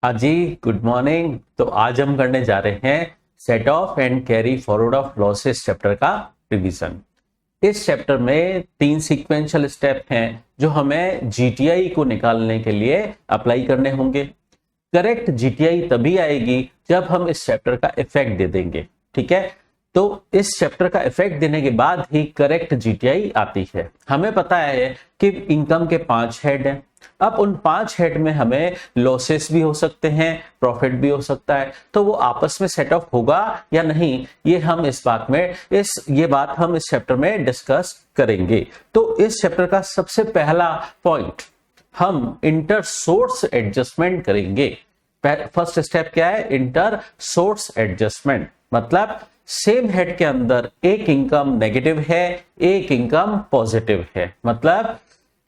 हाँ जी, good morning. तो आज हम करने जा रहे हैं set of and carry forward of losses chapter का रिवीजन। इस चैप्टर में 3 सीक्वेंशियल स्टेप हैं जो हमें जीटीआई को निकालने के लिए अप्लाई करने होंगे। करेक्ट जीटीआई तभी आएगी जब हम इस चैप्टर का इफेक्ट दे देंगे। ठीक है, तो इस चैप्टर का इफेक्ट देने के बाद ही करेक्ट जीटीआई आती है। हमें पता है कि इनकम के 5 हेड हैं। अब उन 5 हेड में हमें लॉसेस भी हो सकते हैं, प्रॉफिट भी हो सकता है, तो वो आपस में सेट ऑफ होगा या नहीं, ये हम ये बात हम इस चैप्टर में डिस्कस करेंगे। तो इस चैप्टर का सबसे पहला पॉइंट हम इंटर सोर्स एडजस्टमेंट करेंगे। फर्स्ट स्टेप क्या है? Inter source adjustment. मतलब सेम हेड के अंदर एक इनकम नेगेटिव है, एक इनकम पॉजिटिव है। मतलब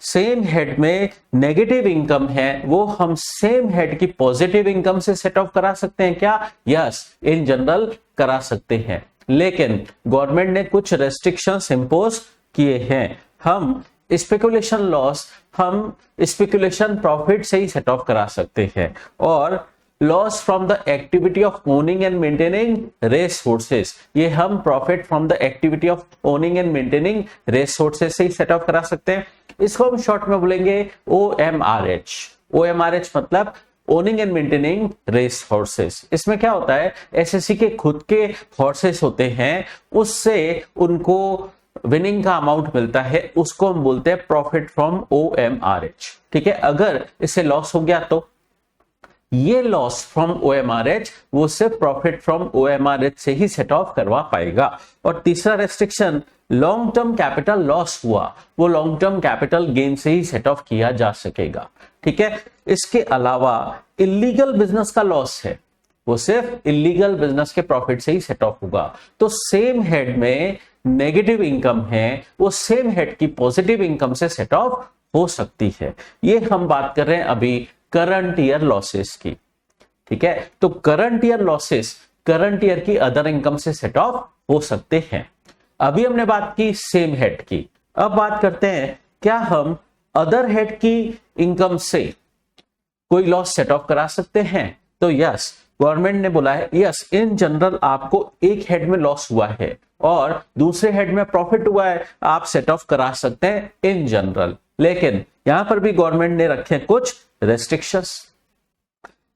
सेम हेड में नेगेटिव इनकम है, वो हम सेम हेड की पॉजिटिव इनकम से सेट ऑफ करा सकते हैं क्या? यस, इन जनरल करा सकते हैं, लेकिन गवर्नमेंट ने कुछ रेस्ट्रिक्शंस इंपोज किए हैं। हम स्पेकुलेशन लॉस हम स्पेकुलेशन प्रॉफिट से ही सेट ऑफ करा सकते हैं, और loss from the activity of owning and maintaining race sources, ये हम profit from the activity of owning and maintaining race sources से ही सेट ऑफ करा सकते हैं। इसको हम शॉर्ट में बोलेंगे OMRH। OMRH मतलब owning and maintaining race horses. इसमें क्या होता है, एसएससी के खुद के हॉर्सेस होते हैं, उससे उनको विनिंग का अमाउंट मिलता है, उसको हम बोलते हैं प्रॉफिट फ्रॉम OMRH। ठीक है, अगर इससे लॉस हो गया तो ये लॉस फ्रॉम OMRH वो सिर्फ प्रॉफिट फ्रॉम OMRH से ही सेट ऑफ करवा पाएगा। और तीसरा restriction, long term capital loss हुआ, वो लॉन्ग टर्म कैपिटल गेन से ही सेट ऑफ किया जा सकेगा। ठीक है, इसके अलावा इलीगल बिजनेस का लॉस है, वो सिर्फ इलीगल बिजनेस के प्रॉफिट से ही सेट ऑफ होगा। तो सेम हेड में नेगेटिव इनकम है, वो सेम हेड की पॉजिटिव इनकम से सेट ऑफ हो सकती है। ये हम बात कर रहे हैं अभी करंट ईयर लॉसेस की। ठीक है, तो current year losses current year की अदर इनकम से सेट ऑफ हो सकते हैं। अभी हमने बात की सेम हेड की, अब बात करते हैं क्या हम अदर हेड की इनकम से कोई लॉस सेट ऑफ करा सकते हैं? तो यस, गवर्नमेंट ने बोला है यस, इन जनरल आपको एक हेड में लॉस हुआ है और दूसरे हेड में प्रॉफिट हुआ है, आप सेट ऑफ करा सकते हैं इन जनरल। लेकिन यहां पर भी गवर्नमेंट ने रखे कुछ रेस्ट्रिक्शंस।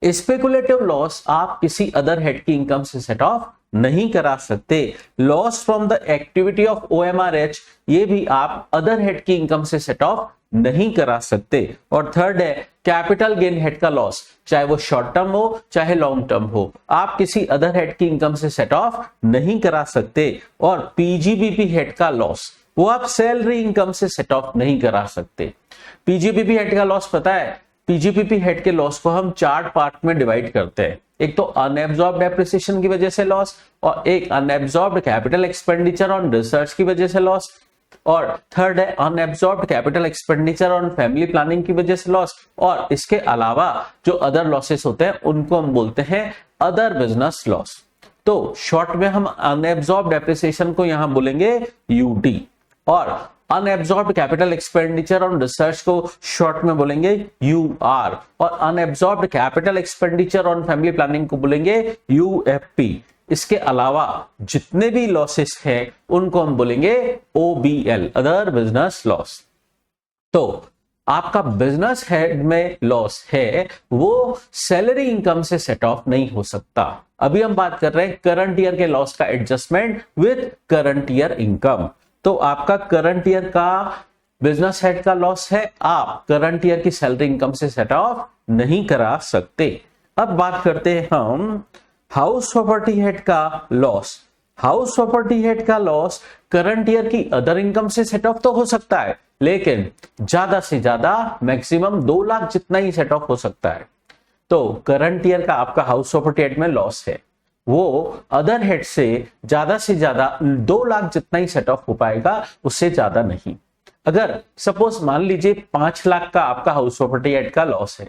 स्पेकुलेटिव लॉस आप किसी अदर हेड की इनकम से सेट ऑफ नहीं करा सकते। Loss from the activity of OMRH ये भी आप अदर हेड की इनकम से सेट ऑफ नहीं करा सकते। और थर्ड है कैपिटल गेन हेड का लॉस, चाहे वो शॉर्ट टर्म हो चाहे लॉन्ग टर्म हो, आप किसी अदर हेड की इनकम से सेट ऑफ नहीं करा सकते। और PGBP हेड का लॉस वो आप सैलरी इनकम से सेट ऑफ नहीं करा सकते। PGBP हेड का लॉस पता है, PGBP हेड के लॉस को हम 4 पार्ट में डिवाइड करते हैं। एक तो अनएब्सॉर्ब्ड डेप्रिसिएशन की वजह से लॉस, और एक unabsorbed capital expenditure on research की वजह से लॉस, और थर्ड है unabsorbed capital expenditure on family planning की वजह से लॉस। और इसके अलावा जो अदर लॉसेस होते हैं उनको हम बोलते हैं अदर बिजनेस लॉस। तो शॉर्ट में हम अनएब्सॉर्ब्ड डेप्रिसिएशन को यहां बोलेंगे UD, और unabsorbed capital expenditure on research को शॉर्ट में बोलेंगे UR, और unabsorbed capital expenditure on family planning को बोलेंगे UFP। इसके अलावा जितने भी लॉसेस हैं उनको हम बोलेंगे OBL, अदर बिजनेस लॉस। तो आपका बिजनेस हेड में लॉस है वो सैलरी इनकम से सेट ऑफ नहीं हो सकता। अभी हम बात कर रहे हैं करंट ईयर के लॉस का adjustment with current year income. तो आपका करंट ईयर का बिजनेस हेड का लॉस है, आप करंट ईयर की सैलरी इनकम से सेट ऑफ नहीं करा सकते। अब बात करते हैं हम हाउस प्रॉपर्टी हेड का लॉस। हाउस प्रॉपर्टी हेड का लॉस करंट ईयर की अदर इनकम से सेट ऑफ तो हो सकता है, लेकिन ज्यादा से ज्यादा मैक्सिमम 2 लाख जितना ही सेट ऑफ हो सकता है। तो करंट ईयर का आपका हाउस प्रॉपर्टी हेड में लॉस है, वो अदर हेड से ज्यादा 2 लाख जितना ही सेट ऑफ हो पाएगा, उससे ज्यादा नहीं। अगर सपोज मान लीजिए 5 लाख का आपका हाउस प्रॉपर्टी हेड का लॉस है,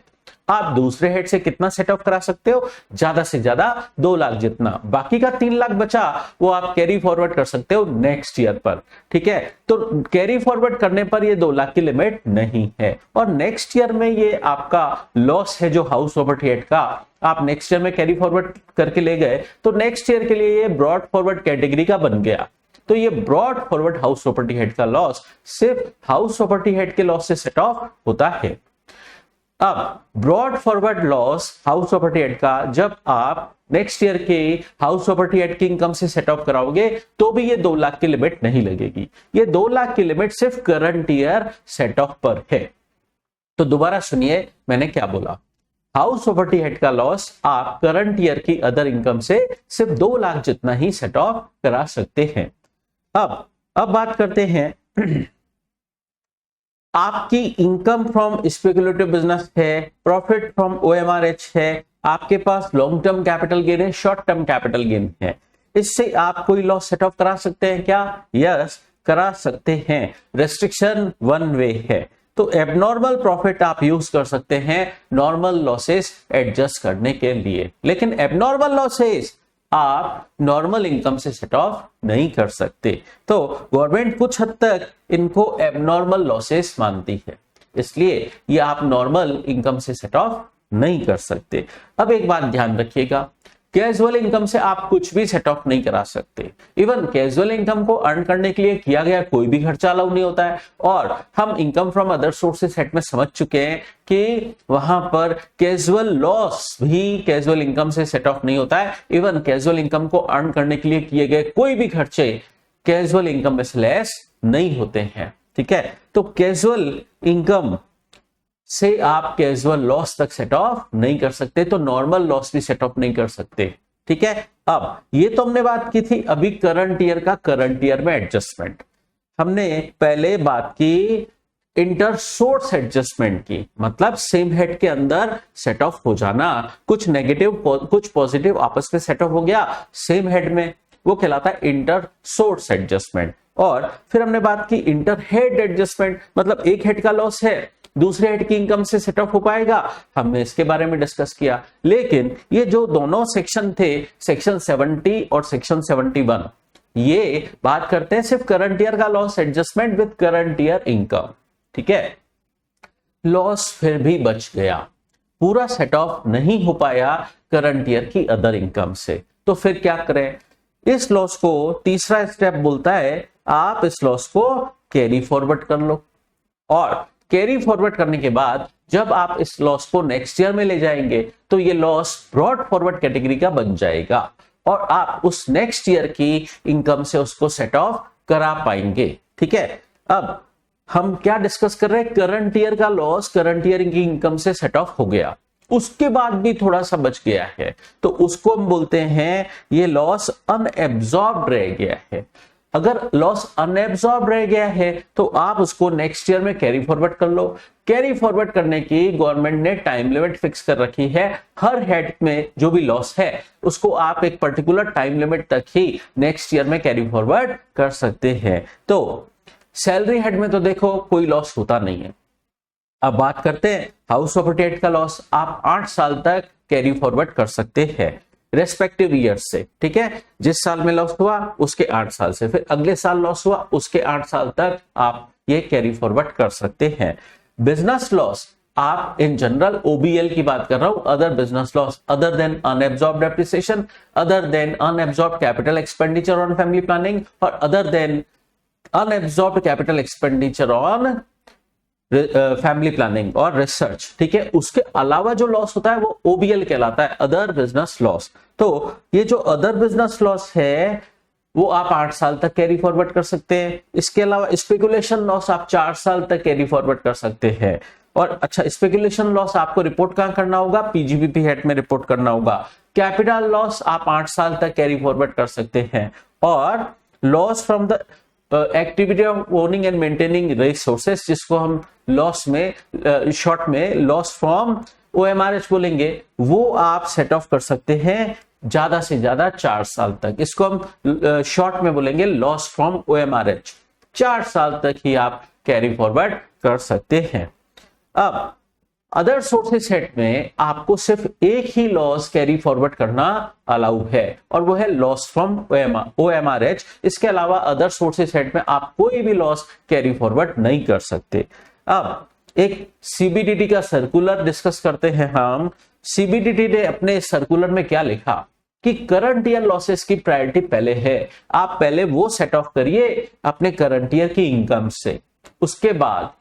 आप दूसरे हेड से कितना सेट ऑफ करा सकते हो? ज्यादा से ज्यादा 2 लाख जितना। बाकी का 3 लाख बचा वो आप कैरी फॉरवर्ड कर सकते हो नेक्स्ट ईयर पर। ठीक है, तो कैरी फॉरवर्ड करने पर ये 2 लाख की लिमिट नहीं है। और नेक्स्ट ईयर में ये आपका लॉस है जो हाउस प्रॉपर्टी हेड का, आप नेक्स्ट ईयर में कैरी फॉरवर्ड करके ले गए, तो नेक्स्ट ईयर के लिए ये ब्रॉड फॉरवर्ड कैटेगरी का बन गया। तो ये brought forward house property head का लॉस सिर्फ हाउस प्रॉपर्टी हेड के लॉस से सेट ऑफ होता है। अब brought forward loss house property head का जब आप नेक्स्ट ईयर के हाउस प्रॉपर्टी हेड की इनकम से सेट ऑफ कराओगे तो भी ये 2 लाख की लिमिट नहीं लगेगी। ये 2 लाख की लिमिट सिर्फ करंट ईयर सेट ऑफ पर है। तो दोबारा सुनिए मैंने क्या बोला। हाउस प्रॉपर्टी हेड का लॉस आप करंट ईयर की अदर इनकम से सिर्फ 2 लाख जितना ही सेट ऑफ करा सकते हैं। अब बात करते हैं आपकी इनकम फ्रॉम स्पेकुलेटिव बिजनेस है, प्रॉफिट फ्रॉम ओएमआरएच है, आपके पास लॉन्ग टर्म कैपिटल गेन है, शॉर्ट टर्म कैपिटल गेन है। इससे आप कोई लॉस सेट ऑफ करा सकते हैं क्या? यस, करा सकते हैं। रेस्ट्रिक्शन वन वे है। तो एबनॉर्मल प्रॉफिट आप यूज कर सकते हैं नॉर्मल लॉसेस एडजस्ट करने के लिए, लेकिन एबनॉर्मल लॉसेस आप नॉर्मल इनकम से सेट ऑफ नहीं कर सकते। तो गवर्नमेंट कुछ हद तक इनको एबनॉर्मल लॉसेस मानती है, इसलिए ये आप नॉर्मल इनकम से सेट ऑफ नहीं कर सकते। अब एक बात ध्यान रखिएगा, कैजुअल इनकम से आप कुछ भी सेट ऑफ नहीं करा सकते। इवन कैजुअल इनकम को अर्न करने के लिए किया गया कोई भी खर्चा अलाउ नहीं होता है। और हम income from other sources set में समझ चुके हैं कि वहां पर कैजुअल लॉस भी कैजुअल इनकम से सेट ऑफ नहीं होता है। इवन कैजुअल इनकम को अर्न करने के लिए किए गए कोई भी खर्चे कैजुअल इनकम में से लेस नहीं होते हैं। ठीक है, तो कैजुअल इनकम से आप कैजुअल लॉस तक सेट ऑफ नहीं कर सकते, तो नॉर्मल लॉस भी सेट ऑफ नहीं कर सकते। ठीक है, अब ये तो हमने बात की थी अभी करंट ईयर का, करंट ईयर में एडजस्टमेंट। हमने पहले बात की इंटर सोर्स एडजस्टमेंट की, मतलब सेम हेड के अंदर सेट ऑफ हो जाना, कुछ नेगेटिव कुछ पॉजिटिव आपस में सेट ऑफ हो गया सेम हेड में, वो कहलाता है इंटर सोर्स एडजस्टमेंट। और फिर हमने बात की इंटर हेड एडजस्टमेंट, मतलब एक हेड का लॉस है दूसरे हेड की इनकम से सेट ऑफ हो पाएगा, हमने इसके बारे में डिस्कस किया। लेकिन ये जो दोनों सेक्शन थे, सेक्शन 70 और सेक्शन 71, ये बात करते हैं सिर्फ करंट ईयर का loss adjustment with current year income. ठीक है, लॉस फिर भी बच गया, पूरा सेट ऑफ नहीं हो पाया करंट ईयर की अदर इनकम से। तो फिर क्या करें? इस लॉस को तीसरा स्टेप बोलता है आप इस लॉस को कैरी फॉरवर्ड कर लो, और कैरी फॉरवर्ड करने के बाद जब आप इस लॉस को नेक्स्ट ईयर में ले जाएंगे तो ये लॉस ब्रॉड फॉरवर्ड कैटेगरी का बन जाएगा और आप उस नेक्स्ट ईयर की इनकम से उसको सेट ऑफ करा पाएंगे। ठीक है, अब हम क्या डिस्कस कर रहे हैं? करंट ईयर का लॉस करंट ईयर की इनकम से सेट ऑफ हो गया, उसके बाद भी थोड़ा सा बच गया है, तो उसको हम बोलते हैं ये लॉस अनएब्सॉर्ब्ड रह गया है। अगर लॉस अनएब्सॉर्ब रह गया है तो आप उसको नेक्स्ट ईयर में कैरी फॉरवर्ड कर लो। कैरी फॉरवर्ड करने की गवर्नमेंट ने टाइम लिमिट फिक्स कर रखी है। हर हेड में जो भी लॉस है उसको आप एक पर्टिकुलर टाइम लिमिट तक ही नेक्स्ट ईयर में कैरी फॉरवर्ड कर सकते हैं। तो सैलरी हेड में तो देखो कोई लॉस होता नहीं है। अब बात करते हैं हाउस प्रॉपर्टी हेड का लॉस, आप 8 साल तक कैरी फॉरवर्ड कर सकते हैं रेस्पेक्टिव ईयर से। ठीक है, जिस साल में लॉस हुआ उसके 8 साल से, फिर अगले साल लॉस हुआ उसके 8 साल तक आप ये कैरी फॉरवर्ड कर सकते हैं। बिजनेस लॉस आप इन जनरल ओबीएल की बात कर रहा हूं, other business loss other than unabsorbed depreciation, other than unabsorbed capital expenditure on family planning, और other than unabsorbed capital expenditure on family planning और रिसर्च। ठीक है, उसके अलावा जो लॉस होता है वो ओबीएल कहलाता है, अदर बिजनेस लॉस। तो ये जो अदर बिजनेस लॉस है वो आप 8 साल तक कैरी फॉरवर्ड कर सकते हैं। इसके अलावा स्पेकुलेशन लॉस आप 4 साल तक कैरी फॉरवर्ड कर सकते हैं। और अच्छा, स्पेकुलेशन लॉस आपको रिपोर्ट कहां करना होगा? पीजीबीपी हेड में रिपोर्ट करना होगा। कैपिटल लॉस आप 8 साल तक कैरी फॉरवर्ड कर सकते हैं। और loss from the activity of owning and maintaining resources, जिसको हम लॉस में शॉर्ट में लॉस फ्रॉम ओएमआरएच बोलेंगे, वो आप सेट ऑफ कर सकते हैं ज्यादा से ज्यादा 4 साल तक। इसको हम शॉर्ट में बोलेंगे लॉस फ्रॉम ओएमआरएच। 4 साल तक ही आप कैरी फॉरवर्ड कर सकते हैं। अब अदर सोर्सेस सेट में आपको सिर्फ एक ही लॉस कैरी फॉरवर्ड करना अलाउ है और वो है लॉस फ्रॉम OMRH। इसके अलावा अदर सोर्सेस सेट में आप कोई भी लॉस कैरी फॉरवर्ड नहीं कर सकते। अब एक CBDT का सर्कुलर डिस्कस करते हैं हम। CBDT ने अपने सर्कुलर में क्या लिखा कि करंट ईयर लॉसेस की प्रायोरिटी पहले है। आप पहले वो सेट ऑफ करिए अपने करंट ईयर की इनकम से, उसके बाद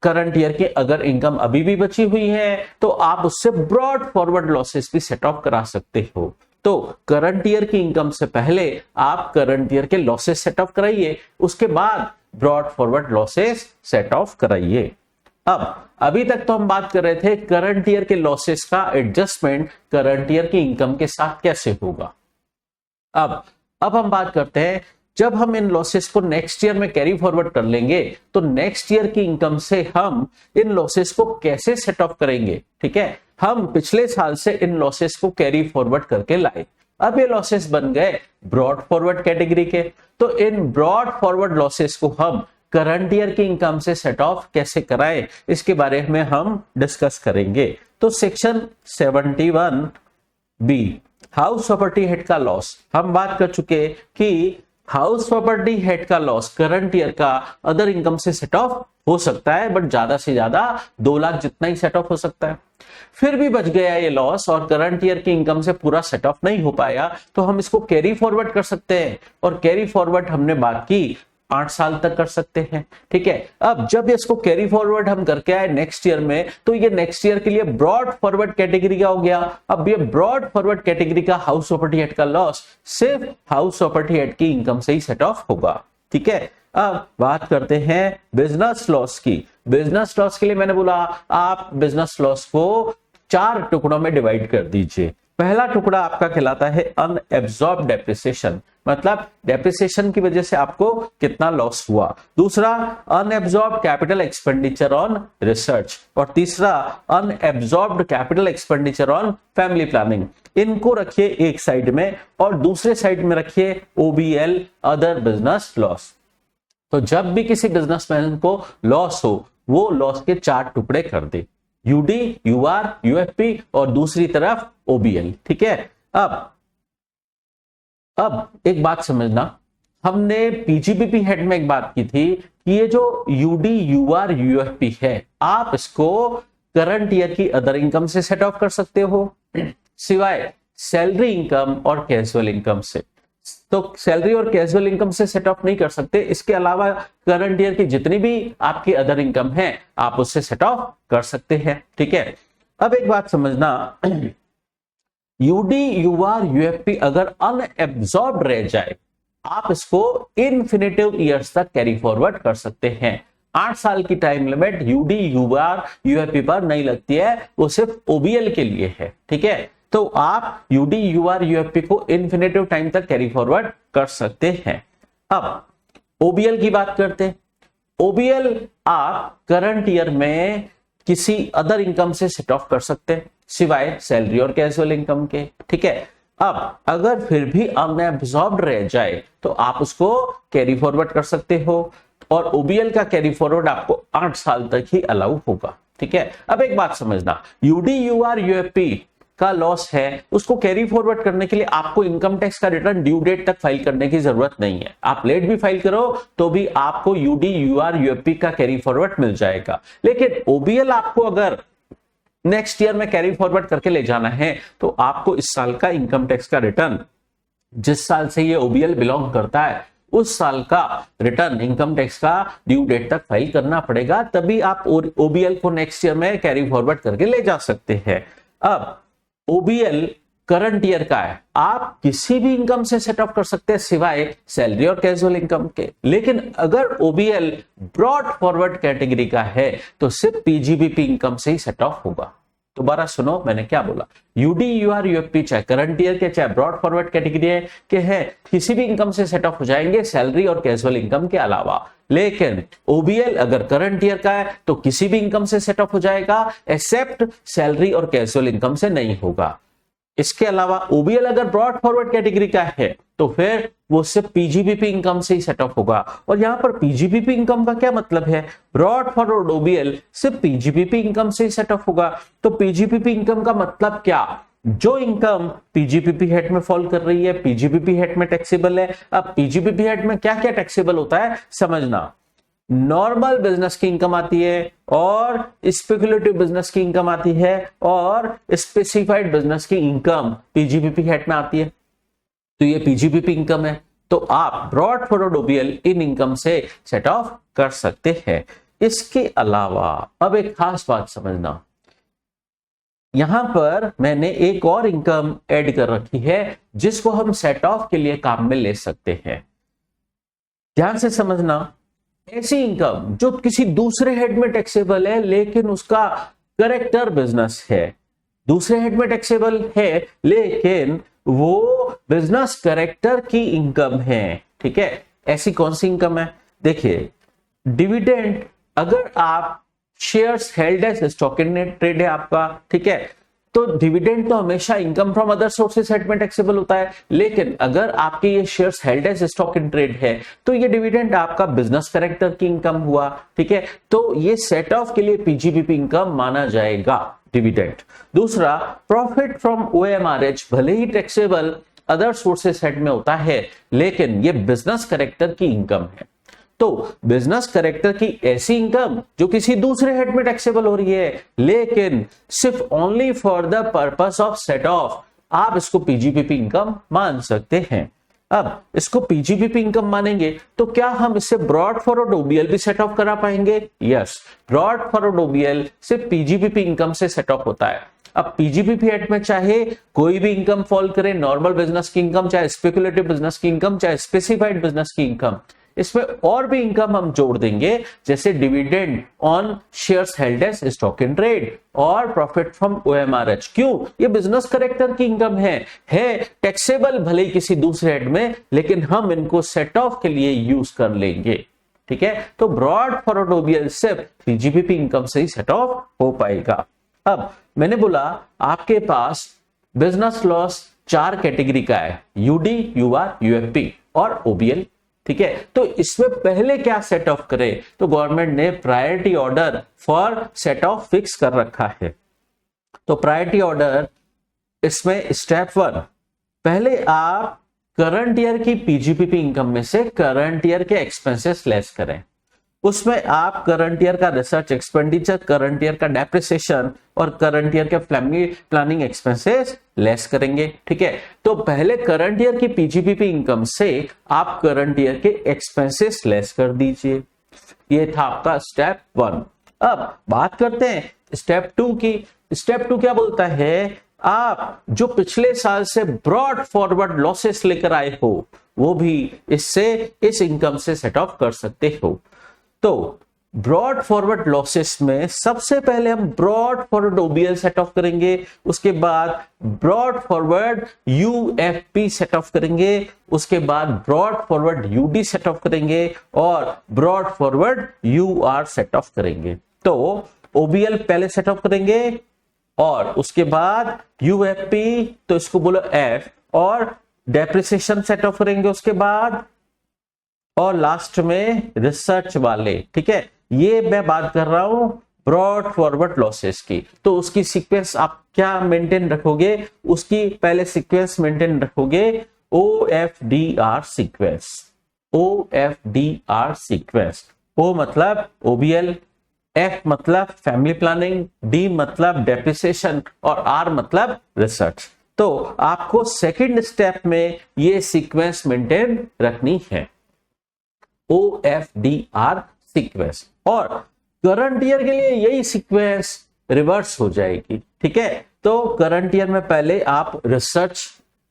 करंट ईयर की अगर इनकम अभी भी बची हुई है तो आप उससे ब्रॉड फॉरवर्ड लॉसेस भी सेट ऑफ करा सकते हो। तो करंट ईयर की इनकम से पहले आप करंट ईयर के लॉसेस सेट ऑफ कराइए, उसके बाद brought forward losses set of कराइए। अब अभी तक तो हम बात कर रहे थे करंट ईयर के लॉसेस का एडजस्टमेंट करंट ईयर की इनकम के साथ कैसे होगा। अब हम बात करते हैं, जब हम इन लॉसेस को नेक्स्ट ईयर में कैरी फॉरवर्ड कर लेंगे तो नेक्स्ट ईयर की इनकम से हम इन लॉसेस को कैसे सेट ऑफ करेंगे। ठीक है, हम पिछले साल से इन लॉसेस को कैरी फॉरवर्ड करके लाए, अब ये लॉसेस बन गए ब्रॉड फॉरवर्ड कैटेगरी के। तो इन ब्रॉड फॉरवर्ड लॉसेस को हम करंट ईयर की इनकम से सेट ऑफ कैसे कराएं, इसके बारे में हम डिस्कस करेंगे। तो section 71B house property head का लॉस, हम बात कर चुके कि हाउस प्रॉपर्टी हेड का लॉस करंट ईयर का अदर इनकम से सेट ऑफ हो सकता है, बट ज्यादा से ज्यादा 2 लाख जितना ही सेट ऑफ हो सकता है। फिर भी बच गया ये लॉस और करंट ईयर की इनकम से पूरा सेट ऑफ नहीं हो पाया, तो हम इसको कैरी फॉरवर्ड कर सकते हैं और कैरी फॉरवर्ड हमने बात की 8 साल तक कर सकते हैं। ठीक है, अब जब इसको कैरी फॉरवर्ड हम करके आए नेक्स्ट ईयर में, तो ये नेक्स्ट ईयर के लिए ब्रॉड फॉरवर्ड कैटेगरी का हो गया। अब ये ब्रॉड फॉरवर्ड कैटेगरी का हाउस प्रॉपर्टी हेड का लॉस सिर्फ हाउस प्रॉपर्टी हेड की इनकम से ही सेट ऑफ होगा। ठीक है, अब बात करते हैं बिजनेस लॉस की। बिजनेस लॉस के लिए मैंने बोला आप बिजनेस लॉस को 4 टुकड़ों में डिवाइड कर दीजिए। पहला टुकड़ा आपका कहलाता है अनएब्सॉर्ब डेप्रिसिएशन, मतलब डेप्रिसिएशन की वजह से आपको कितना लॉस हुआ। दूसरा unabsorbed capital expenditure on research और तीसरा unabsorbed capital expenditure on family planning. इनको रखिए एक साइड में और दूसरे साइड में रखिए OBL अदर बिजनेस लॉस। तो जब भी किसी बिजनेसमैन को लॉस हो वो लॉस के 4 टुकड़े कर दे, UD, UR, UFP और दूसरी तरफ OBL। ठीक है, अब एक बात समझना, हमने PGBP हेड में एक बात की थी कि ये जो UD, UR, UFP है आप इसको करंट ईयर की अदर इनकम से सेट ऑफ कर सकते हो सिवाय सैलरी इनकम और कैजुअल इनकम से। तो सैलरी और कैजुअल इनकम से सेट ऑफ नहीं कर सकते, इसके अलावा करंट ईयर की जितनी भी आपकी अदर इनकम है आप उससे सेट ऑफ कर सकते हैं। ठीक है, अब एक बात समझना, UD, UR, UFP अगर अनएब्सॉर्ब रह जाए आप इसको इन्फिनिटिव ईयर्स तक कैरी फॉरवर्ड कर सकते हैं। 8 साल की time limit UD, UR, UFP पर नहीं लगती है, वो सिर्फ OBL के लिए है। ठीक है, तो आप UD, UR, UFP को इन्फिनिटिव टाइम तक कैरी फॉरवर्ड कर सकते हैं। अब OBL की बात करते हैं। OBL आप करंट ईयर में किसी अदर इनकम से सेट ऑफ कर सकते हैं सिवाय सैलरी और कैजुअल इनकम के। ठीक है, अब अगर फिर भी अनएब्सॉर्ब्ड रह जाए तो आप उसको कैरी फॉरवर्ड कर सकते हो और OBL का कैरी फॉरवर्ड आपको 8 साल तक ही अलाउ होगा। ठीक है, अब एक बात समझना, UD, UR, UFP का लॉस है उसको कैरी फॉरवर्ड करने के लिए आपको इनकम टैक्स का रिटर्न ड्यू डेट तक फाइल करने की जरूरत नहीं है। आप लेट भी फाइल करो तो भी आपको UD, UR, UFP का कैरी फॉरवर्ड मिल जाएगा। लेकिन OBL आपको अगर नेक्स्ट ईयर में कैरी फॉरवर्ड करके ले जाना है तो आपको इस साल का इनकम टैक्स का रिटर्न, जिस साल से ये OBL बिलोंग करता है उस साल का रिटर्न इनकम टैक्स का ड्यू डेट तक फाइल करना पड़ेगा, तभी आप OBL को नेक्स्ट ईयर में कैरी फॉरवर्ड करके ले जा सकते हैं। अब OBL करंट ईयर का है, आप किसी भी इनकम से सेट ऑफ कर सकते हैं सिवाय सैलरी और कैजुअल इनकम के। लेकिन अगर OBL ब्रॉड फॉरवर्ड कैटेगरी का है तो सिर्फ PGBP इनकम से ही सेट ऑफ होगा। दोबारा सुनो मैंने क्या बोला, UD, UR, UFP चाहे करंट ईयर के चाहे ब्रॉड फॉरवर्ड कैटेगरी के हैं किसी भी इनकम से सेट ऑफ हो जाएंगे सैलरी और कैजुअल इनकम के अलावा। लेकिन OBL अगर करंट ईयर का है तो किसी भी इनकम से सेट ऑफ हो जाएगा एक्सेप्ट सैलरी और कैजुअल इनकम से नहीं होगा। इसके अलावा OBL अगर ब्रॉड फॉरवर्ड कैटेगरी का है तो फिर वो सिर्फ पीजीबीपी इनकम से ही सेट ऑफ होगा। और यहाँ पर पीजीबीपी इनकम का क्या मतलब है, ब्रॉड फॉरवर्ड ओबीएल सिर्फ पीजीबीपी इनकम से ही सेट ऑफ होगा। तो पीजीबीपी इनकम का मतलब क्या, जो इनकम पीजीबीपी हेड में फॉल कर रही है, पीजीबीपी हेड में टैक्सेबल है। अब पीजीबीपी हेड में क्या क्या टैक्सेबल होता है समझना, नॉर्मल बिजनेस की इनकम आती है और स्पेकुलेटिव बिजनेस की इनकम आती है और स्पेसिफाइड बिजनेस की इनकम पीजीबीपी हेड में आती है। तो ये पीजीबीपी इनकम है, तो आप ब्रॉड फॉरवर्ड ओबीएल इन इनकम से सेट ऑफ कर सकते हैं। इसके अलावा अब एक खास बात समझना, यहां पर मैंने एक और इनकम ऐड कर रखी है जिसको हम सेट ऑफ के लिए काम में ले सकते हैं। ध्यान से समझना, ऐसी इनकम जो किसी दूसरे हेड में टैक्सेबल है लेकिन उसका करेक्टर बिजनेस है, दूसरे हेड में टैक्सेबल है लेकिन वो बिजनेस करेक्टर की इनकम है। ठीक है, ऐसी कौन सी इनकम है, देखिए डिविडेंड, अगर आप shares held as stock in trade है आपका, ठीक है, तो डिविडेंड तो हमेशा income from other sources head में टैक्सेबल होता है, लेकिन अगर आपके ये shares held as stock in trade है तो ये डिविडेंड आपका बिजनेस कैरेक्टर की इनकम हुआ। ठीक है, तो ये सेट ऑफ के लिए पीजीबीपी इनकम माना जाएगा डिविडेंड। दूसरा, प्रॉफिट फ्रॉम ओएमआरएच भले ही टैक्सेबल अदर सोर्सेस हेड में होता है लेकिन ये बिजनेस कैरेक्टर की इनकम है। तो बिजनेस कैरेक्टर की ऐसी इनकम जो किसी दूसरे हेड में टैक्सेबल हो रही है लेकिन सिर्फ only for the purpose of set of, आप इसको पीजीबीपी इनकम मान सकते हैं। अब इसको पीजीबीपी इनकम मानेंगे तो क्या हम इससे ब्रॉड फॉरवर्ड ओबीएल भी सेट ऑफ करा पाएंगे? यस, ब्रॉड फॉरवर्ड ओबीएल सिर्फ पीजीबीपी इनकम से सेट ऑफ होता है। अब पीजीबीपी हेड में चाहे कोई भी इनकम फॉल करे, नॉर्मल बिजनेस की इनकम, चाहे स्पेकुलेटिव बिजनेस की इनकम, चाहे स्पेसिफाइड बिजनेस की इनकम, इसमें और भी इनकम हम जोड़ देंगे जैसे dividend on shares held as stock in trade और प्रॉफिट फ्रॉम ओएमआरएच। क्यों? ये बिजनेस कैरेक्टर की इनकम है टैक्सेबल भले ही किसी दूसरे हेड में, लेकिन हम इनको सेट ऑफ के लिए यूज कर लेंगे। ठीक है, तो ब्रॉड फॉरवर्ड ओबीएल सिर्फ पीजीबीपी इनकम से ही सेट ऑफ हो पाएगा। अब मैंने बोला आपके पास बिजनेस लॉस 4 कैटेगरी का है, यूडी, यूआर, यूएफपी और ओबीएल। ठीक है, तो इसमें पहले क्या सेट ऑफ करें, तो गवर्नमेंट ने priority order for set of fix कर रखा है। तो प्रायोरिटी ऑर्डर इसमें स्टेप 1, पहले आप करंट ईयर की पीजीबीपी इनकम में से करंट ईयर के एक्सपेंसेस लेस करें। उसमें आप करंट ईयर का रिसर्च एक्सपेंडिचर, करंट ईयर का डेप्रिसिएशन और करंट ईयर के फैमिली प्लानिंग एक्सपेंसेस लेस करेंगे। ठीक है, तो पहले करंट ईयर की पीजीबीपी इनकम से आप करंट ईयर के एक्सपेंसेस लेस कर दीजिए। ये था आपका स्टेप 1। अब बात करते हैं स्टेप 2 की। स्टेप 2 क्या बोलता है, आप जो पिछले साल से ब्रॉड फॉरवर्ड लॉसेस लेकर आए हो वो भी इससे इस इनकम से सेट ऑफ कर सकते हो। तो ब्रॉड फॉरवर्ड लॉसेस में सबसे पहले हम brought forward OBL set off करेंगे, उसके बाद brought forward UFP set off करेंगे, उसके बाद brought forward UD set off करेंगे और brought forward UR set off करेंगे। तो ओबीएल पहले सेट ऑफ करेंगे और उसके बाद यूएफपी, तो इसको बोलो एफ, और डेप्रिसिएशन सेट ऑफ करेंगे उसके बाद, और लास्ट में रिसर्च वाले। ठीक है, ये मैं बात कर रहा हूं ब्रॉड फॉरवर्ड लॉसेस की, तो उसकी सीक्वेंस आप क्या मेंटेन रखोगे, उसकी पहले सीक्वेंस मेंटेन रखोगे OFDR sequence. OFDR sequence, O मतलब ओबीएल, F मतलब फैमिली प्लानिंग, D मतलब डेप्रिसिएशन और R मतलब रिसर्च। तो आपको सेकंड स्टेप में ये सीक्वेंस मेंटेन रखनी है, OFDR सीक्वेंस, और करंट ईयर के लिए यही सीक्वेंस रिवर्स हो जाएगी। ठीक है, तो करंट ईयर में पहले आप रिसर्च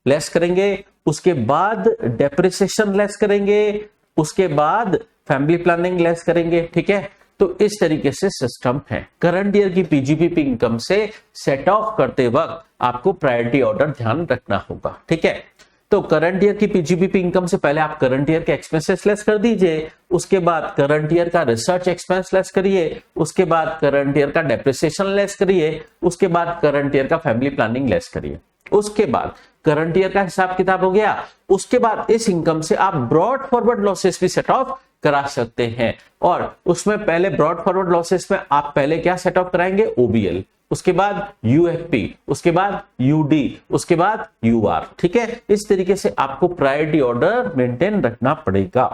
लेस करेंगे, उसके बाद डेप्रिसिएशन लेस करेंगे, उसके बाद फैमिली प्लानिंग लेस करेंगे। ठीक है, तो इस तरीके से सिस्टम है। करंट ईयर की पीजीबीपी इनकम से सेट ऑफ करते वक्त आपको प्रायोरिटी ऑर्डर ध्यान रखना होगा। ठीक है, तो करंट ईयर की पीजीबीपी इनकम से पहले आप करंट ईयर के एक्सपेंसेस लेस कर दीजिए, उसके बाद करंट ईयर का रिसर्च एक्सपेंस लेस करिए, उसके बाद करंट ईयर का डेप्रिसिएशन लेस करिए, उसके बाद करंट ईयर का फैमिली प्लानिंग लेस करिए। उसके बाद करंट ईयर का हिसाब किताब हो गया। उसके बाद इस इनकम से आप ब्रॉड फॉरवर्ड लॉसेस भी सेट ऑफ करा सकते हैं, और उसमें पहले ब्रॉड फॉरवर्ड लॉसेस में आप पहले क्या सेट ऑफ कराएंगे, ओबीएल, उसके बाद यूएफपी, उसके बाद यूडी, उसके बाद यूआर। ठीक है, इस तरीके से आपको प्रायोरिटी ऑर्डर मेंटेन रखना पड़ेगा।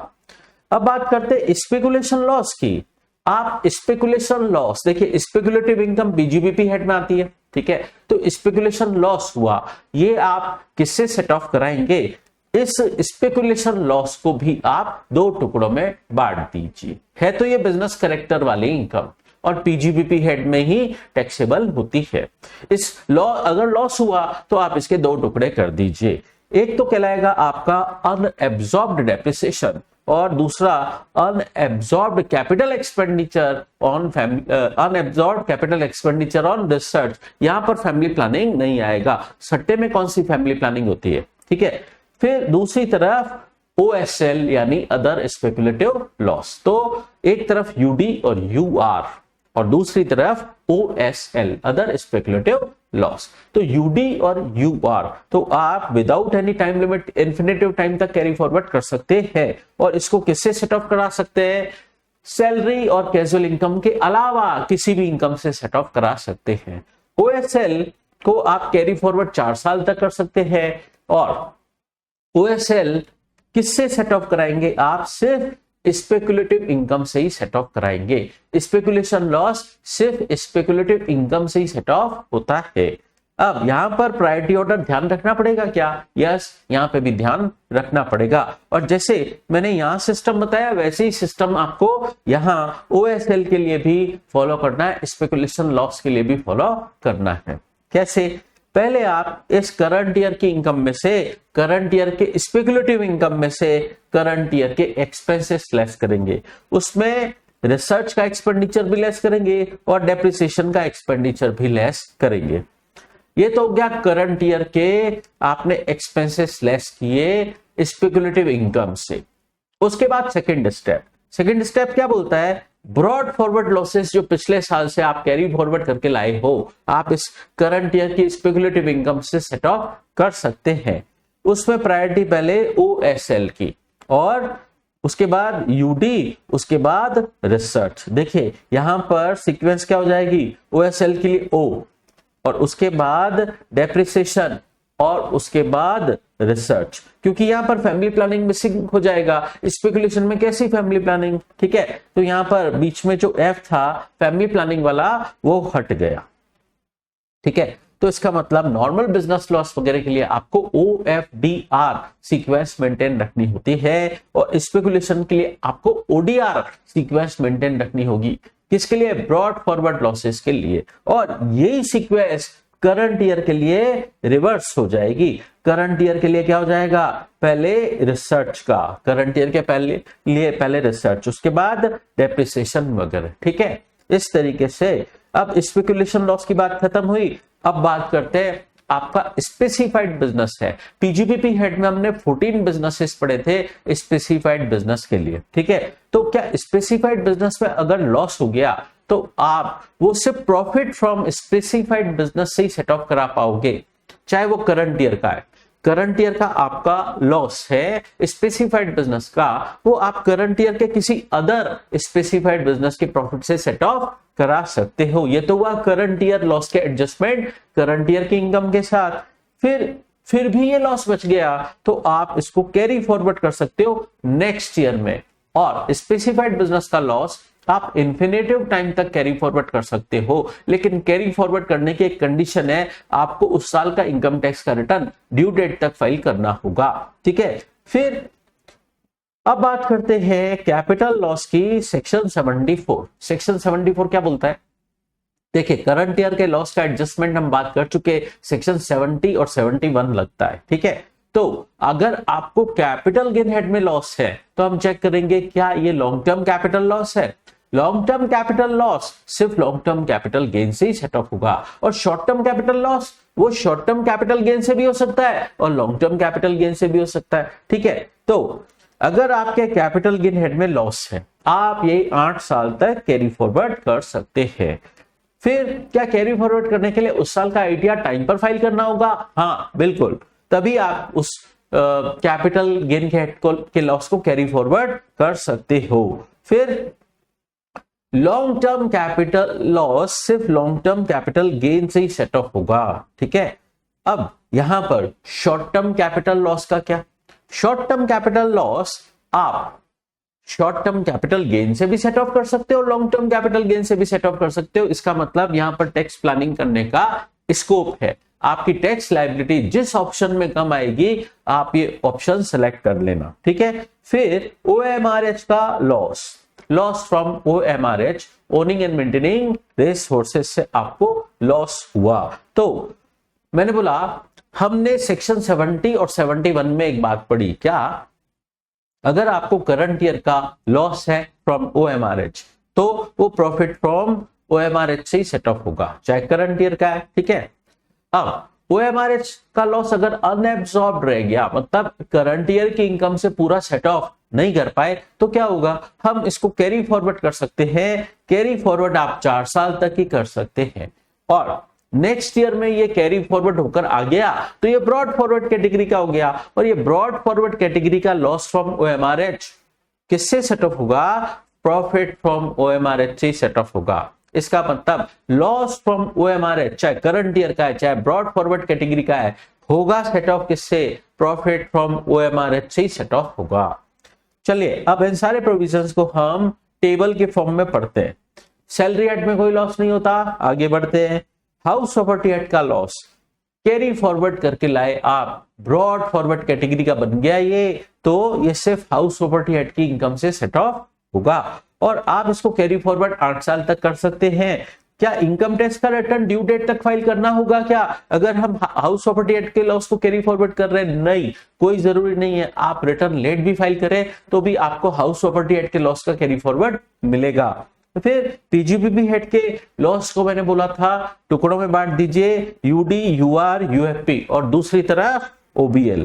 अब बात करते हैं स्पेकुलेशन लॉस की। आप स्पेकुलेशन लॉस देखिए, स्पेकुलेटिव इनकम बीजीबीपी हेड में आती है। ठीक है, तो स्पेकुलेशन लॉस हुआ, ये आप किससे सेट ऑफ कराएंगे, इस स्पेकुलेशन लॉस को भी आप दो टुकड़ों में बांट दीजिए। है तो ये बिजनेस करेक्टर वाली इनकम और पीजीबीपी हेड में ही टैक्सेबल होती है। इस अगर लॉस हुआ तो आप इसके दो टुकड़े कर दीजिए। एक तो कहलाएगा आपका अनएब्सॉर्ब्ड डेप्रिसिएशन और दूसरा unabsorbed capital expenditure on research. यहां पर फैमिली प्लानिंग नहीं आएगा, सट्टे में कौन सी फैमिली प्लानिंग होती है। ठीक है, फिर दूसरी तरफ ओएसएल यानी अदर स्पेकुलेटिव लॉस। तो एक तरफ यूडी और यूआर और दूसरी तरफ ओएसएल अदर स्पेकुलेटिव लॉस। तो यूडी और यूआर तो आप without any time limit infinitive time तक कैरी फॉरवर्ड कर सकते हैं, और इसको किससे सेट ऑफ करा सकते हैं, सैलरी और कैजुअल इनकम के अलावा किसी भी इनकम से सेट ऑफ करा सकते हैं। ओएसएल को आप कैरी फॉरवर्ड 4 साल तक कर सकते हैं, और ओएसएल किससे सेट ऑफ कराएंगे, आप सिर्फ स्पेकुलेटिव इनकम से ही सेट ऑफ कराएंगे। स्पेकुलेशन लॉस सिर्फ स्पेकुलेटिव इनकम से ही सेट ऑफ होता है। अब यहां पर प्रायोरिटी ऑर्डर ध्यान रखना पड़ेगा क्या, यस, यहां पे भी ध्यान रखना पड़ेगा। और जैसे मैंने यहां सिस्टम बताया वैसे ही सिस्टम आपको यहां ओएसएल के लिए भी फॉलो करना है, स्पेकुलेशन लॉस के लिए भी फॉलो करना है। कैसे, पहले आप इस करंट ईयर की इनकम में से, करंट ईयर के स्पेकुलेटिव इनकम में से करंट ईयर के एक्सपेंसेस लेस करेंगे, उसमें रिसर्च का एक्सपेंडिचर भी लेस करेंगे और डेप्रिसिएशन का एक्सपेंडिचर भी लेस करेंगे। ये तो हो गया करंट ईयर के आपने एक्सपेंसेस लेस किए स्पेकुलेटिव इनकम से। उसके बाद सेकंड स्टेप क्या बोलता है, ब्रॉड फॉरवर्ड लॉसेस जो पिछले साल से आप कैरी फॉरवर्ड करके लाए हो, आप इस करंट ईयर की स्पेकुलेटिव इनकम से सेट ऑफ कर सकते हैं। उसमें प्रायोरिटी पहले ओएसएल की और उसके बाद यूडी, उसके बाद रिसर्च। देखिए यहां पर सीक्वेंस क्या हो जाएगी, ओएसएल के लिए ओ और उसके बाद डेप्रिसिएशन और उसके बाद रिसर्च, क्योंकि यहां पर फैमिली प्लानिंग मिसिंग हो जाएगा। स्पेकुलेशन में कैसी फैमिली प्लानिंग, ठीक है, तो यहां पर बीच में जो एफ था फैमिली प्लानिंग वाला वो हट गया। ठीक है, तो इसका मतलब नॉर्मल बिजनेस लॉस वगैरह के लिए आपको OFDR सीक्वेंस मेंटेन रखनी होती है और स्पेकुलेशन के लिए आपको ODR सीक्वेंस मेंटेन रखनी होगी। किसके लिए, ब्रॉड फॉरवर्ड लॉसेस के लिए। और यही सीक्वेंस करंट ईयर के लिए रिवर्स हो जाएगी। करंट ईयर के लिए क्या हो जाएगा, पहले रिसर्च का, करंट ईयर के पहले रिसर्च, उसके बाद डेप्रिसिएशन वगैरह। ठीक है, इस तरीके से अब स्पेकुलेशन लॉस की बात खत्म हुई। अब बात करते हैं आपका स्पेसिफाइड बिजनेस है। पीजीबीपी हेड में हमने 14 बिजनेसेस पढ़े थे स्पेसिफाइड बिजनेस के लिए। ठीक है, तो क्या स्पेसिफाइड बिजनेस में अगर लॉस हो गया तो आप वो सिर्फ प्रॉफिट फ्रॉम स्पेसिफाइड बिजनेस से ही सेट ऑफ करा पाओगे, चाहे वो करंट ईयर का है। करंट ईयर का आपका लॉस है स्पेसिफाइड बिजनेस का, वो आप करंट ईयर के किसी अदर स्पेसिफाइड बिजनेस के प्रॉफिट से सेट ऑफ करा सकते हो। ये तो हुआ करंट ईयर लॉस के एडजस्टमेंट करंट ईयर की इनकम के साथ। फिर भी ये लॉस बच गया तो आप इसको कैरी फॉरवर्ड कर सकते हो नेक्स्ट ईयर में। और स्पेसिफाइड बिजनेस का लॉस आप इन्फिनेटिव टाइम तक कैरी फॉरवर्ड कर सकते हो, लेकिन कैरी फॉरवर्ड करने की एक कंडीशन है, आपको उस साल का इनकम टैक्स का रिटर्न ड्यू डेट तक फाइल करना होगा। ठीक है, फिर अब बात करते हैं कैपिटल लॉस की। सेक्शन 74 क्या बोलता है, देखिए करंट ईयर के लॉस का एडजस्टमेंट हम बात कर चुके, सेक्शन 70 और 71 लगता है। ठीक है, तो अगर आपको कैपिटल गेन हेड में लॉस है तो हम चेक करेंगे क्या ये लॉन्ग टर्म कैपिटल लॉस है। लॉन्ग टर्म कैपिटल लॉस सिर्फ लॉन्ग टर्म कैपिटल गेन से ही सेट ऑफ होगा, और शॉर्ट टर्म कैपिटल लॉस वो शॉर्ट टर्म कैपिटल गेन से भी हो सकता है और लॉन्ग टर्म कैपिटल गेन से भी हो सकता है। ठीक है, तो अगर आपके कैपिटल गेन हेड में लॉस है, आप ये 8 साल तक कैरी फॉरवर्ड कर सकते हैं। फिर क्या कैरी फॉरवर्ड करने के लिए उस साल का आईटीआर टाइम पर फाइल करना होगा? हाँ बिल्कुल, तभी आप उस कैपिटल गेन के लॉस को कैरी फॉरवर्ड कर सकते हो। फिर लॉन्ग टर्म कैपिटल लॉस सिर्फ लॉन्ग टर्म कैपिटल गेन से ही सेट ऑफ होगा, ठीक है। अब यहां पर शॉर्ट टर्म कैपिटल लॉस का क्या? शॉर्ट टर्म कैपिटल लॉस आप शॉर्ट टर्म कैपिटल गेन से भी सेट ऑफ कर सकते हो, लॉन्ग टर्म कैपिटल गेन से भी सेट ऑफ कर सकते हो। इसका मतलब यहां पर टैक्स प्लानिंग करने का स्कोप है। आपकी टैक्स लायबिलिटी जिस ऑप्शन में कम आएगी आप ये ऑप्शन सेलेक्ट कर लेना, ठीक है। फिर OMRH का loss from OMRH owning and maintaining race horses से आपको लॉस हुआ। तो मैंने बोला हमने सेक्शन 70 और 71 में एक बात पढ़ी, क्या अगर आपको करंट ईयर का लॉस है फ्रॉम OMRH तो वो प्रॉफिट फ्रॉम OMRH से ही सेट ऑफ होगा, चाहे करंट ईयर का है, ठीक है। अब OMRH का लॉस अगर अनएब्सॉर्ब्ड रह गया, मतलब करंट ईयर की इनकम से पूरा सेट ऑफ नहीं कर पाए, तो क्या होगा? हम इसको कैरी फॉरवर्ड कर सकते हैं। कैरी फॉरवर्ड आप 4 साल तक ही कर सकते हैं, और नेक्स्ट ईयर में ये कैरी फॉरवर्ड होकर आ गया तो ये ब्रॉड फॉरवर्ड कैटेगरी का हो गया। और ये ब्रॉड फॉरवर्ड कैटेगरी का लॉस फ्रॉम OMRH किससे सेट ऑफ होगा? प्रॉफिट फ्रॉम OMRH से सेट ऑफ होगा। इसका मतलब लॉस फ्रॉम OMRH चाहे करंट ईयर का है चाहे ब्रॉड फॉरवर्ड कैटेगरी का है, होगा सेट ऑफ किससे? प्रॉफिट फ्रॉम OMRH से सेट ऑफ होगा। चलिए अब इन सारे प्रोविजंस को हम टेबल के फॉर्म में पढ़ते हैं। सैलरी एक्ट में कोई लॉस नहीं होता, आगे बढ़ते हैं। हाउस प्रॉपर्टी एक्ट का लॉस कैरी फॉरवर्ड करके लाए आप, ब्रॉड फॉरवर्ड कैटेगरी का बन गया ये, तो ये सिर्फ हाउस प्रॉपर्टी एक्ट की इनकम से सेट ऑफ होगा, और आप इसको कैरी फॉरवर्ड 8 साल तक कर सकते हैं। क्या इनकम टैक्स का रिटर्न ड्यू डेट तक फाइल करना होगा क्या अगर हम हाउस प्रॉपर्टी एक्ट के लॉस को कैरी फॉरवर्ड कर रहे हैं? नहीं, कोई जरूरी नहीं है। आप रिटर्न लेट भी फाइल करें तो भी आपको हाउस प्रॉपर्टी एक्ट के लॉस का कैरी फॉरवर्ड मिलेगा। तो फिर PGBP हेड के लॉस को मैंने बोला था टुकड़ों में बांट दीजिए, UD, UR, UFP और दूसरी तरफ OBL।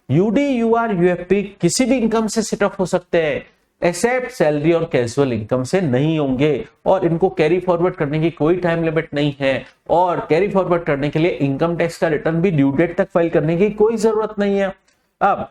UD, UR, UFP किसी भी इनकम से सेट ऑफ हो सकते हैं, एक्सेप्ट सैलरी और कैजुअल इनकम से नहीं होंगे, और इनको कैरी फॉरवर्ड करने की कोई टाइम लिमिट नहीं है, और कैरी फॉरवर्ड करने के लिए इनकम टैक्स का रिटर्न भी ड्यू डेट तक फाइल करने की कोई जरूरत नहीं है। अब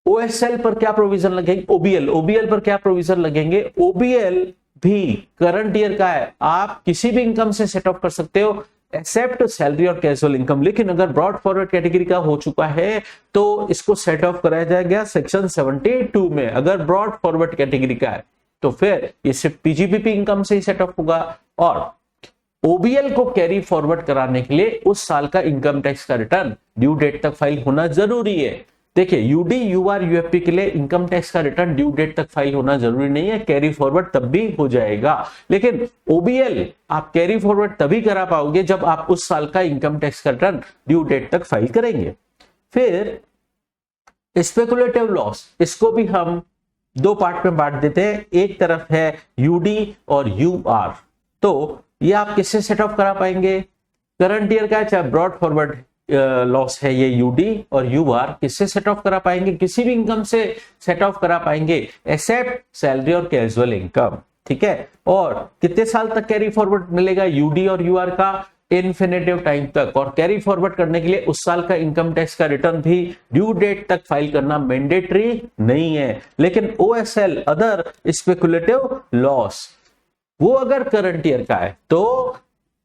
OSL पर क्या प्रोविजन लगेंगे? OBL पर क्या प्रोविजन लगेंगे? OBL भी करंट ईयर का है, आप किसी भी इनकम से सेट ऑफ कर सकते हो एक्सेप्ट सैलरी और कैजुअल इनकम। लेकिन अगर ब्रॉड फॉरवर्ड कैटेगरी का हो चुका है तो इसको सेट ऑफ कराया जाएगा सेक्शन 72 में। अगर ब्रॉड फॉरवर्ड कैटेगरी का है तो फिर ये सिर्फ PGBP इनकम से ही सेट ऑफ होगा, और OBL को कैरी फॉरवर्ड कराने के लिए उस साल का इनकम टैक्स का रिटर्न ड्यू डेट तक फाइल होना जरूरी है। देखिए UD, UR, UFP के लिए इनकम टैक्स का रिटर्न ड्यू डेट तक फाइल होना जरूरी नहीं है, कैरी फॉरवर्ड तब भी हो जाएगा। लेकिन OBL आप कैरी फॉरवर्ड तभी करा पाओगे जब आप उस साल का इनकम टैक्स का रिटर्न ड्यू डेट तक फाइल करेंगे। फिर स्पेकुलेटिव लॉस, इसको भी हम 2 पार्ट में बांट देते हैं। एक तरफ है UD और UR, तो ये आप किससे सेट ऑफ करा पाएंगे? करंट ईयर का चाहे ब्रॉड फॉरवर्ड लॉस है ये UD और UR किससे सेट ऑफ करा पाएंगे? किसी भी इनकम से सेट ऑफ करा पाएंगे एक्सेप्ट सैलरी और कैजुअल इनकम, ठीक है। और कितने साल तक कैरी फॉरवर्ड मिलेगा UD और UR का? इन्फिनिटिव टाइम तक। और कैरी फॉरवर्ड करने के लिए उस साल का इनकम टैक्स का रिटर्न भी ड्यू डेट तक फाइल करना मैंडेटरी नहीं है। लेकिन OSL अदर स्पेकुलेटिव लॉस, वो अगर करंट ईयर का है तो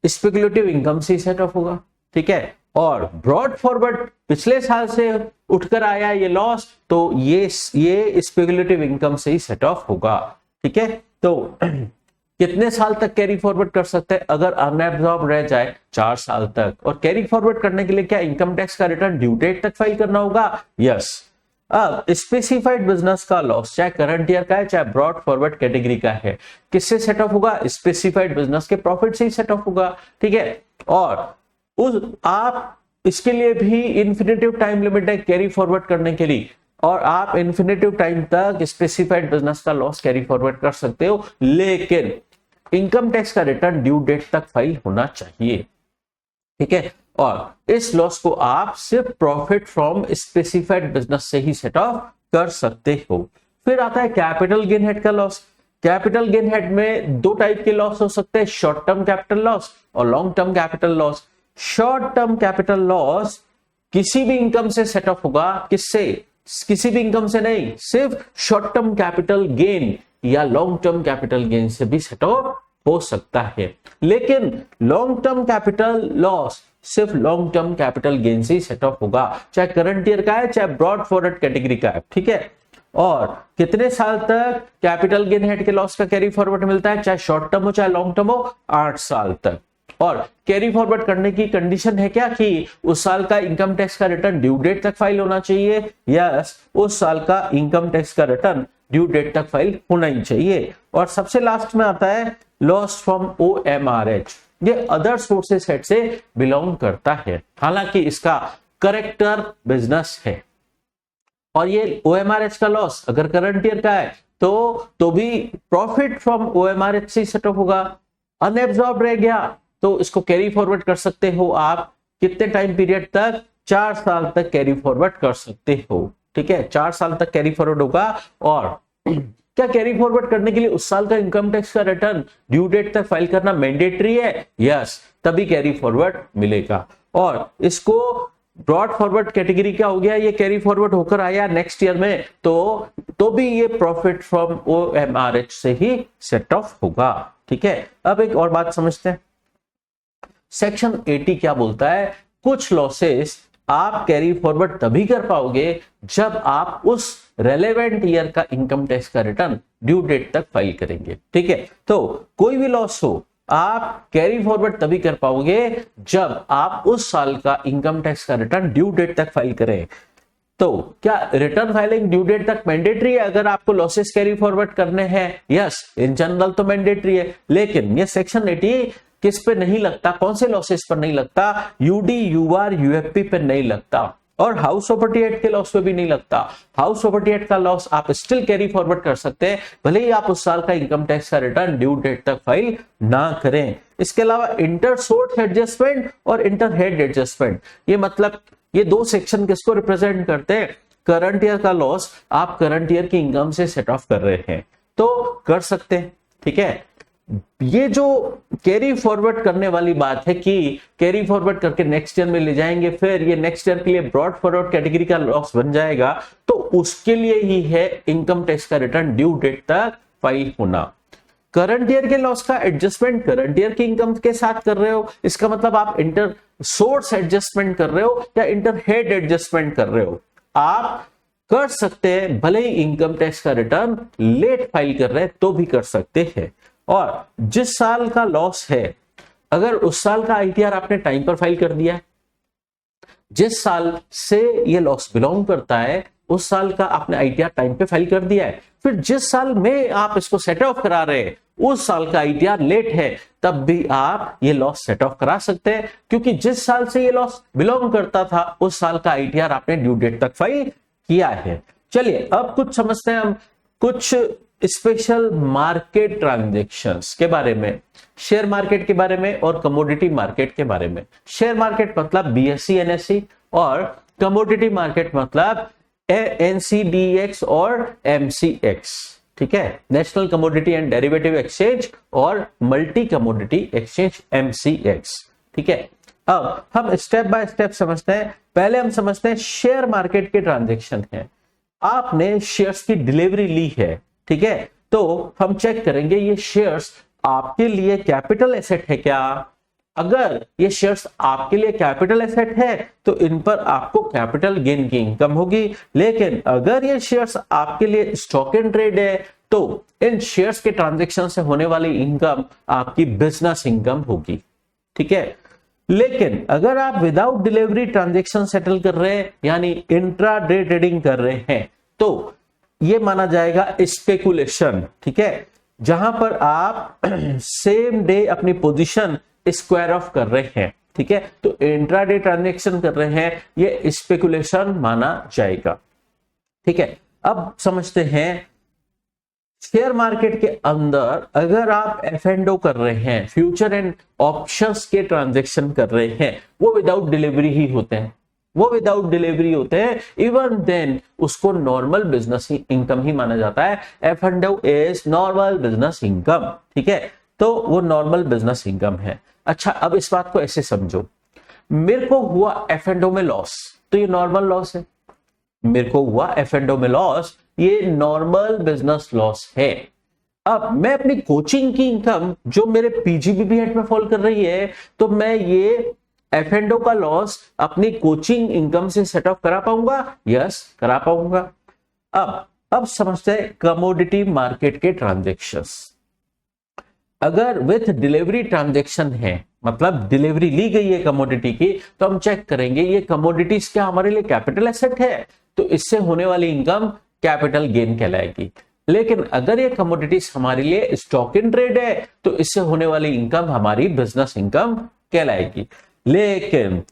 स्पेकुलेटिव इनकम से सेट ऑफ होगा, ठीक है। और ब्रॉड फॉरवर्ड पिछले साल से उठकर आया ये लॉस, तो ये स्पेकुलेटिव इनकम से ही सेट ऑफ होगा, ठीक है। तो कितने साल तक कैरी फॉरवर्ड कर सकते हैं? अगर अनएब्सॉर्ब रह जाए 4 साल तक। और कैरी फॉरवर्ड करने के लिए क्या इनकम टैक्स का रिटर्न ड्यू डेट तक फाइल करना होगा? यस। अब स्पेसिफाइड बिजनेस का लॉस चाहे करंट ईयर का है चाहे ब्रॉड फॉरवर्ड कैटेगरी का है, किससे सेट ऑफ होगा? स्पेसिफाइड बिजनेस के प्रॉफिट से ही सेट ऑफ होगा, ठीक है। और आप इसके लिए भी इन्फिनिटिव टाइम लिमिट है कैरी फॉरवर्ड करने के लिए, और आप इन्फिनिटिव टाइम तक स्पेसिफाइड बिजनेस का लॉस कैरी फॉरवर्ड कर सकते हो, लेकिन इनकम टैक्स का रिटर्न ड्यू डेट तक फाइल होना चाहिए, ठीक है। और इस लॉस को आप सिर्फ प्रॉफिट फ्रॉम स्पेसिफाइड बिजनेस से ही सेट ऑफ कर सकते हो। फिर आता है कैपिटल गेन हेड का लॉस। कैपिटल गेन हेड में 2 टाइप के लॉस हो सकते हैं, शॉर्ट टर्म कैपिटल लॉस और long term capital loss. Short term capital loss किसी भी इनकम से सेट ऑफ होगा। किससे? किसी भी इनकम से नहीं, सिर्फ शॉर्ट टर्म कैपिटल गेन या लॉन्ग टर्म कैपिटल गेन से भी सेट ऑफ हो सकता है। लेकिन लॉन्ग टर्म कैपिटल लॉस सिर्फ लॉन्ग टर्म कैपिटल गेन से ही सेट ऑफ होगा, चाहे करंट ईयर का है चाहे ब्रॉड फॉरवर्ड कैटेगरी का है, ठीक है। और कितने साल तक कैपिटल गेन हेड के लॉस का कैरी फॉरवर्ड मिलता है, चाहे शॉर्ट टर्म हो चाहे लॉन्ग टर्म हो, 8 साल तक। और कैरी फॉरवर्ड करने की कंडीशन है क्या कि उस साल का इनकम टैक्स का रिटर्न ड्यू डेट तक फाइल होना चाहिए। यस, उस साल का इनकम टैक्स का रिटर्न ड्यू डेट तक फाइल होना ही चाहिए। और सबसे लास्ट में आता है लॉस फ्रॉम OMRH, ये अदर सोर्सेस हेड से बिलोंग करता है, हालांकि इसका करेक्टर बिजनेस है। और ये OMRH का लॉस अगर करंट ईयर का है तो भी प्रॉफिट फ्रॉम OMRH से सेट ऑफ होगा। अनएब्सॉर्ब रह गया तो इसको कैरी फॉरवर्ड कर सकते हो आप कितने टाइम पीरियड तक, 4 साल तक कैरी फॉरवर्ड कर सकते हो, ठीक है। 4 साल तक कैरी फॉरवर्ड होगा। और क्या कैरी फॉरवर्ड करने के लिए उस साल का इनकम टैक्स का रिटर्न ड्यू डेट तक फाइल करना मैंडेटरी है? यस, तभी कैरी फॉरवर्ड मिलेगा। और इसको ब्रॉड फॉरवर्ड कैटेगरी क्या हो गया, ये कैरी फॉरवर्ड होकर आया नेक्स्ट ईयर में तो भी ये प्रॉफिट फ्रॉम OMRH से ही सेट ऑफ होगा, ठीक है। अब एक और बात समझते हैं, सेक्शन 80 क्या बोलता है। कुछ लॉसेस आप कैरी फॉरवर्ड तभी कर पाओगे जब आप उस रेलेवेंट ईयर का इनकम टैक्स का रिटर्न ड्यू डेट तक फाइल करेंगे, ठीक है। तो कोई भी लॉस हो आप कैरी फॉरवर्ड तभी कर पाओगे जब आप उस साल का इनकम टैक्स का रिटर्न ड्यू डेट तक फाइल करें। तो क्या रिटर्न फाइलिंग ड्यू डेट तक मैंडेटरी है अगर आपको लॉसेस कैरी फॉरवर्ड करने हैं? यस, इन जनरल तो मैंडेटरी है, लेकिन ये सेक्शन 80 किस पे नहीं लगता, कौन से लॉसेस पर नहीं लगता? UD, UR, UFP पे नहीं लगता, और हाउस प्रॉपर्टी एक्ट के लॉस पे भी नहीं लगता। हाउस प्रॉपर्टी एक्ट का लॉस आप स्टिल कैरी फॉरवर्ड कर सकते हैं भले ही आप उस साल का इनकम टैक्स का रिटर्न ड्यू डेट तक फाइल ना करें। इसके अलावा इंटर सोर्स एडजस्टमेंट और इंटर हेड एडजस्टमेंट, ये मतलब ये दो सेक्शन किसको रिप्रेजेंट करते हैं? करंट ईयर का लॉस आप करंट ईयर की इनकम से सेट ऑफ कर रहे हैं तो कर सकते हैं, ठीक है। ये जो कैरी फॉरवर्ड करने वाली बात है कि कैरी फॉरवर्ड करके नेक्स्ट ईयर में ले जाएंगे, फिर ये नेक्स्ट ईयर के लिए ब्रॉड फॉरवर्ड कैटेगरी का लॉस बन जाएगा, तो उसके लिए ही है इनकम टैक्स का रिटर्न ड्यू डेट तक फाइल होना। करंट ईयर के लॉस का एडजस्टमेंट करंट ईयर की इनकम के साथ कर रहे हो, इसका मतलब आप इंटर सोर्स एडजस्टमेंट कर रहे हो या इंटर हेड एडजस्टमेंट कर रहे हो, आप कर सकते हैं। भले ही इनकम टैक्स का रिटर्न लेट फाइल कर रहे हैं तो भी कर सकते हैं। और जिस साल का लॉस है अगर उस साल का ITR आपने टाइम पर फाइल कर दिया है, जिस साल से ये लॉस बिलोंग करता है उस साल का आपने ITR टाइम पे फाइल कर दिया है, फिर जिस साल में आप इसको सेट ऑफ करा रहे हैं उस साल का ITR लेट है, तब भी आप ये लॉस सेट ऑफ करा सकते हैं, क्योंकि जिस साल से ये लॉस बिलोंग करता था उस साल का ITR आपने ड्यू डेट तक फाइल किया है। चलिए अब कुछ समझते हैं हम कुछ स्पेशल मार्केट ट्रांजैक्शंस के बारे में, शेयर मार्केट के बारे में और कमोडिटी मार्केट के बारे में। शेयर मार्केट मतलब BSE NSE और कमोडिटी मार्केट मतलब NCDEX और MCX, ठीक है, national commodity and derivative exchange और मल्टी कमोडिटी एक्सचेंज MCX, ठीक है। अब हम स्टेप बाय स्टेप समझते हैं। पहले हम समझते हैं शेयर मार्केट के ट्रांजैक्शन है। आपने शेयर्स की डिलीवरी ली है, ठीक है, तो हम चेक करेंगे ये शेयर्स आपके लिए कैपिटल एसेट है क्या। अगर ये शेयर्स आपके लिए कैपिटल एसेट है तो इन पर आपको कैपिटल गेन की इनकम होगी, लेकिन अगर ये शेयर्स आपके लिए स्टॉक एंड ट्रेड है तो इन शेयर्स के ट्रांजैक्शन से होने वाली इनकम आपकी बिजनेस इनकम होगी, ठीक है। लेकिन अगर आप विदाउट डिलीवरी ट्रांजैक्शन सेटल कर रहे हैं यानी इंट्रा डे ट्रेडिंग कर रहे हैं तो ये माना जाएगा स्पेकुलेशन, ठीक है, जहां पर आप सेम डे अपनी पोजीशन स्क्वायर ऑफ कर रहे हैं, ठीक है, तो इंट्राडे ट्रांजैक्शन कर रहे हैं, ये स्पेकुलेशन माना जाएगा, ठीक है। अब समझते हैं शेयर मार्केट के अंदर अगर आप F&O कर रहे हैं, फ्यूचर एंड ऑप्शंस के ट्रांजैक्शन कर रहे हैं, वो विदाउट डिलीवरी ही होते हैं, वो विदाउट डिलीवरी होते हैं, इवन देन उसको नॉर्मल बिजनेस इनकम ही माना जाता है। F&O is normal business income, ठीक है, तो वो नॉर्मल बिजनेस इनकम है। अच्छा अब इस बात को ऐसे समझो, मेरे को हुआ एफ एंड ओ में लॉस, तो ये नॉर्मल लॉस है। मेरे को हुआ एफ एंड ओ में लॉस, ये नॉर्मल बिजनेस लॉस है। अब मैं अपनी कोचिंग की इनकम जो मेरे पीजीबीपी हेड में फॉल कर रही है, तो मैं ये एफ एंड ओ का लॉस अपनी कोचिंग इनकम से सेट ऑफ करा पाऊंगा? यस, करा पाऊंगा। अब समझते हैं कमोडिटी मार्केट के ट्रांजेक्शंस। अगर विथ डिलीवरी ट्रांजेक्शन है, मतलब डिलीवरी ली गई है कमोडिटी की, तो हम चेक करेंगे ये कमोडिटीज क्या हमारे लिए कैपिटल एसेट है, तो इससे होने वाली इनकम कैपिटल गेन कहलाएगी। लेकिन अगर ये कमोडिटीज हमारे लिए स्टॉक इन ट्रेड है, तो इससे होने वाली इनकम हमारी बिजनेस इनकम कहलाएगी। लेकिन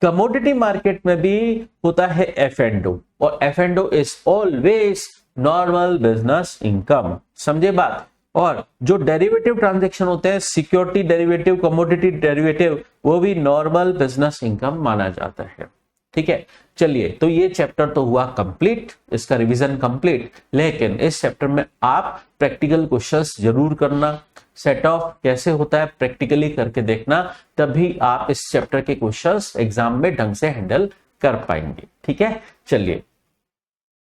कमोडिटी मार्केट में भी होता है एफ एंड ओ, और F and O is always normal business income. समझे बात? और जो डेरिवेटिव ट्रांजैक्शन होते हैं, सिक्योरिटी डेरिवेटिव, कमोडिटी डेरिवेटिव, वो भी नॉर्मल बिजनेस इनकम माना जाता है। ठीक है, चलिए, तो ये चैप्टर तो हुआ कंप्लीट, इसका रिवीजन कंप्लीट। लेकिन इस चैप्टर में आप प्रैक्टिकल क्वेश्चंस जरूर करना, सेट ऑफ कैसे होता है प्रैक्टिकली करके देखना, तभी आप इस चैप्टर के क्वेश्चंस एग्जाम में ढंग से हैंडल कर पाएंगे। ठीक है, चलिए।